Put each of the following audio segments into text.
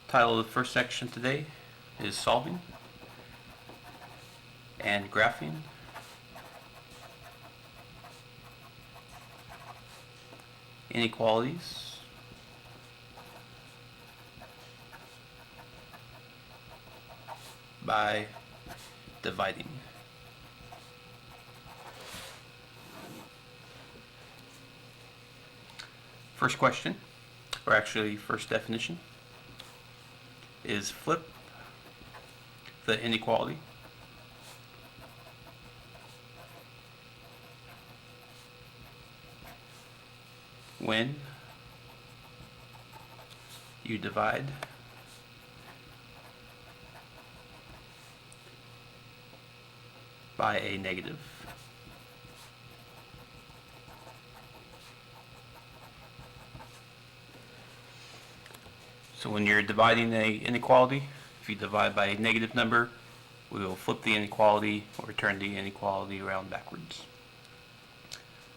Title of the first section today is solving and graphing. Inequalities. By dividing. First question, or actually first definition, is flip the inequality when you divide by a negative. So when you're dividing an inequality, if you divide by a negative number, we will flip the inequality or turn the inequality around backwards.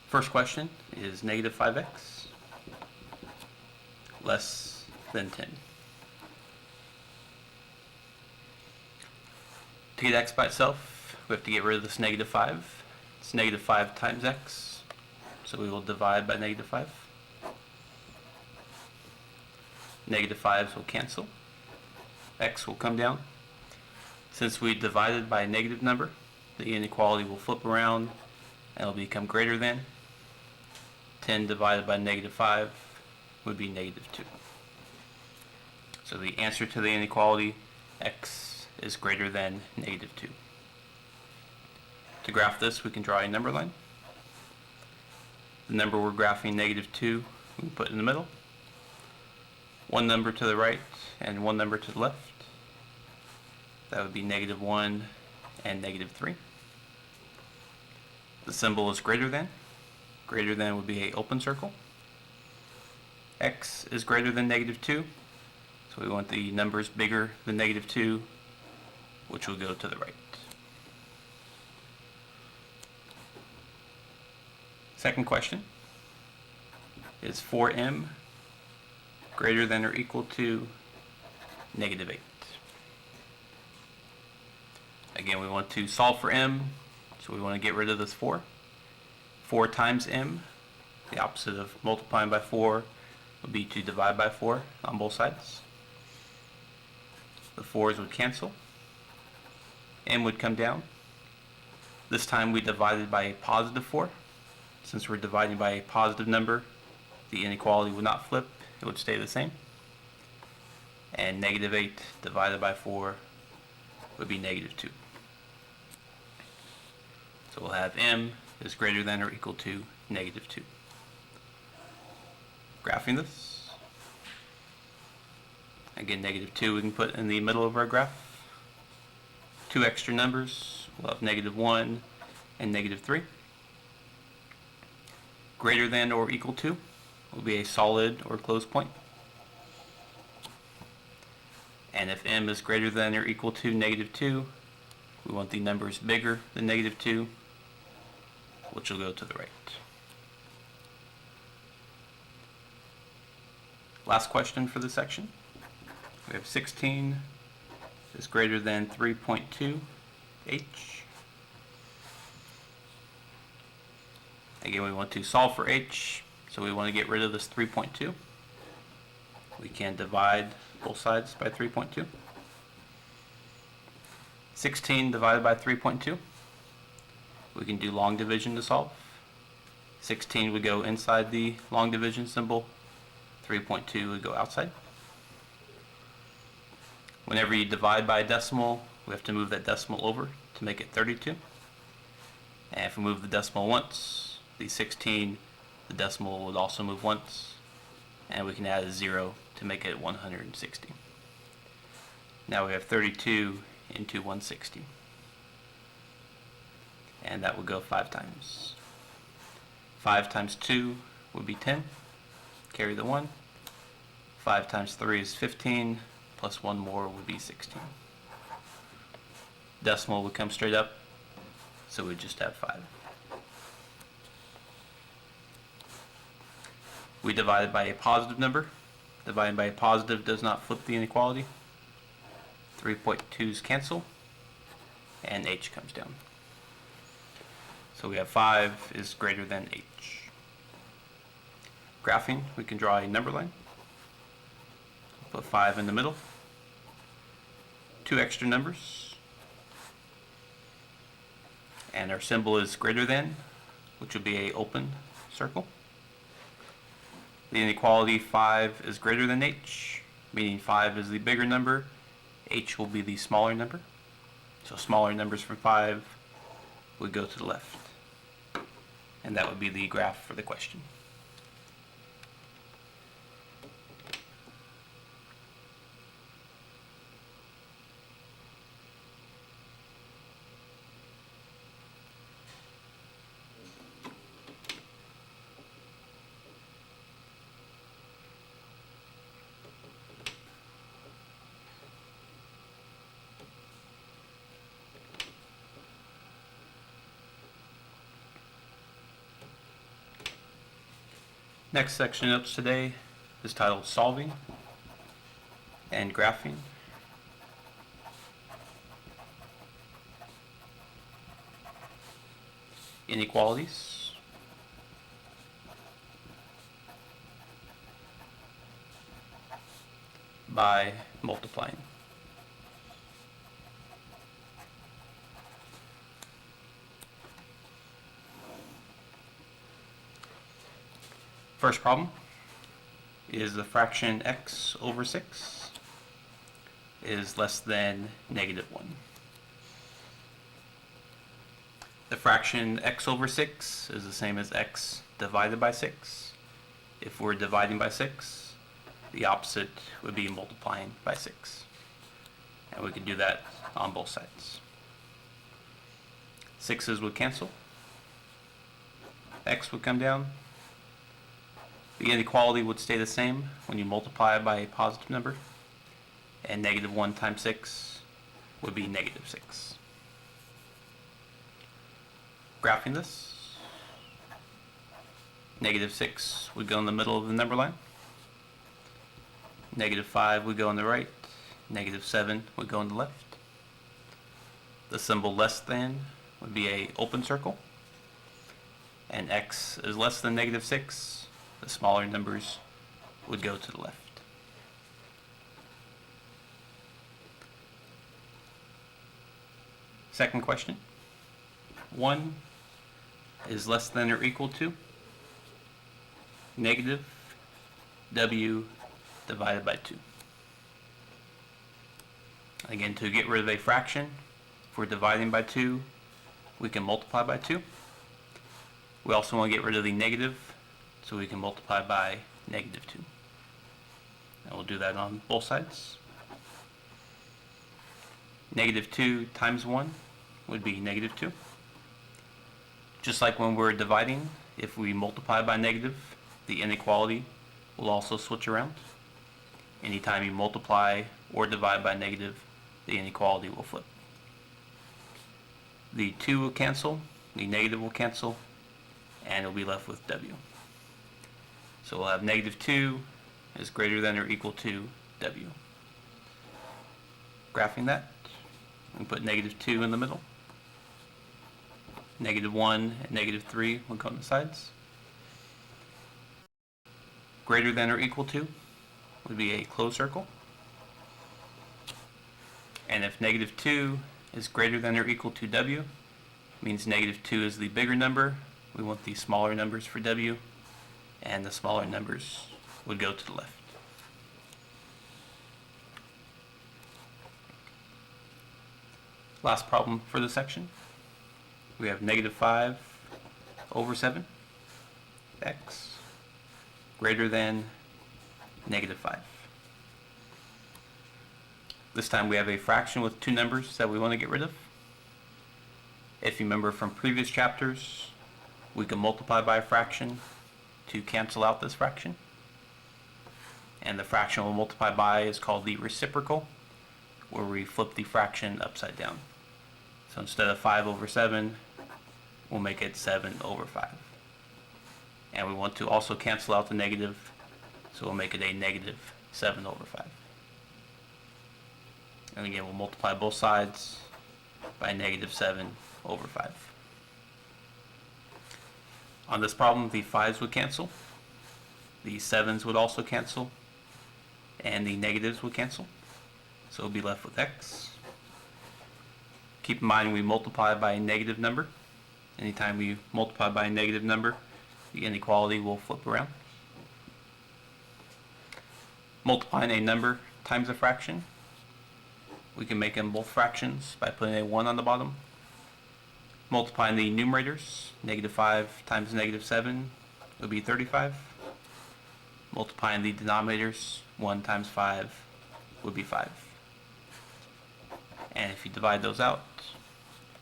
First question is negative 5x less than 10. To get x by itself, we have to get rid of this negative 5. It's negative 5 times x, so we will divide by negative 5. Negative 5s will cancel. X will come down. Since we divided by a negative number, the inequality will flip around and it will become greater than. 10 divided by negative 5 would be negative 2. So the answer to the inequality, x is greater than negative 2. To graph this, we can draw a number line. The number we're graphing, negative 2, we can put in the middle. One number to the right and one number to the left. That would be negative 1 and negative 3. The symbol is greater than. Greater than would be an open circle. X is greater than negative 2, so we want the numbers bigger than negative 2, which will go to the right. Second question is 4m greater than or equal to negative 8. Again, we want to solve for m, so we want to get rid of this 4. 4 times m, the opposite of multiplying by 4 would be to divide by 4 on both sides. The 4's would cancel. M would come down. This time we divided by a positive 4. Since we're dividing by a positive number, the inequality would not flip, it would stay the same. And negative 8 divided by 4 would be negative 2. So we'll have m is greater than or equal to negative 2. Graphing this. Again, negative 2 we can put in the middle of our graph. Two extra numbers, we'll have negative 1 and negative 3. Greater than or equal to will be a solid or closed point. And if m is greater than or equal to negative 2, we want the numbers bigger than negative 2, which will go to the right. Last question for this section. We have 16 is greater than 3.2 h. Again, we want to solve for h, so we want to get rid of this 3.2. We can divide both sides by 3.2. 16 divided by 3.2. We can do long division to solve. 16 would go inside the long division symbol. 3.2 would go outside. Whenever you divide by a decimal, we have to move that decimal over to make it 32. And if we move the decimal once, the 16, the decimal would also move once. And we can add a 0 to make it 160. Now we have 32 into 160. And that would go 5 times. 5 times 2 would be 10. Carry the 1. 5 times 3 is 15. Plus 1 more would be 16. Decimal would come straight up, so we'd just have 5. We divided by a positive number. The divided by a positive does not flip the inequality. 3.2's cancel, and h comes down. So we have 5 is greater than h. Graphing, we can draw a number line. Put 5 in the middle. 2 extra numbers. And our symbol is greater than, which would be an open circle. The inequality 5 is greater than h, meaning 5 is the bigger number, h will be the smaller number. So smaller numbers from 5 would go to the left. And that would be the graph for the question. Next section of notes today is titled Solving and Graphing. Inequalities. By multiplying. First problem is the fraction x over 6 is less than negative 1. The fraction x over 6 is the same as x divided by 6. If we're dividing by 6, the opposite would be multiplying by 6. And we could do that on both sides. 6's would cancel. X would come down. The inequality would stay the same when you multiply by a positive number, and negative 1 times 6 would be negative 6. Graphing this, negative 6 would go in the middle of the number line, negative 5 would go on the right, negative 7 would go on the left. The symbol less than would be an open circle, and x is less than negative 6. The smaller numbers would go to the left. Second question. 1 is less than or equal to negative w divided by 2. Again, to get rid of a fraction, if we're dividing by 2, we can multiply by 2. We also want to get rid of the negative, so we can multiply by negative 2. And we'll do that on both sides. Negative 2 times 1 would be negative 2. Just like when we're dividing, if we multiply by negative, the inequality will also switch around. Anytime you multiply or divide by negative, the inequality will flip. The 2 will cancel, the negative will cancel, and it'll be left with w. So we'll have negative 2 is greater than or equal to w. Graphing that, we put negative 2 in the middle. Negative 1 and negative 3 will go on the sides. Greater than or equal to would be a closed circle. And if negative 2 is greater than or equal to w, means negative 2 is the bigger number. We want the smaller numbers for w, and the smaller numbers would go to the left. Last problem for this section. We have negative 5 over 7, x greater than negative 5. This time we have a fraction with 2 numbers that we want to get rid of. If you remember from previous chapters, we can multiply by a fraction to cancel out this fraction. And the fraction we'll multiply by is called the reciprocal, where we flip the fraction upside down. So instead of 5 over 7, we'll make it 7 over 5. And we want to also cancel out the negative, so we'll make it a negative 7 over 5. And again, we'll multiply both sides by negative 7 over 5. On this problem, the 5's would cancel, the 7's would also cancel, and the negatives would cancel. So we'll be left with x. Keep in mind we multiply by a negative number. Anytime we multiply by a negative number, the inequality will flip around. Multiplying a number times a fraction, we can make them both fractions by putting a 1 on the bottom. Multiplying the numerators, negative 5 times negative 7 would be 35. Multiplying the denominators, 1 times 5 would be 5. And if you divide those out,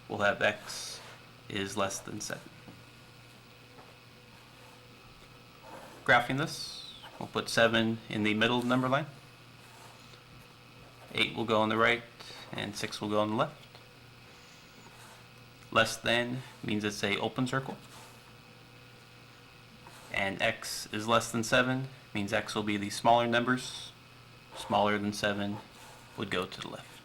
we'll have x is less than 7. Graphing this, we'll put 7 in the middle of the number line. 8 will go on the right, and 6 will go on the left. Less than means it's a open circle. And x is less than 7 means x will be the smaller numbers. Smaller than 7 would go to the left.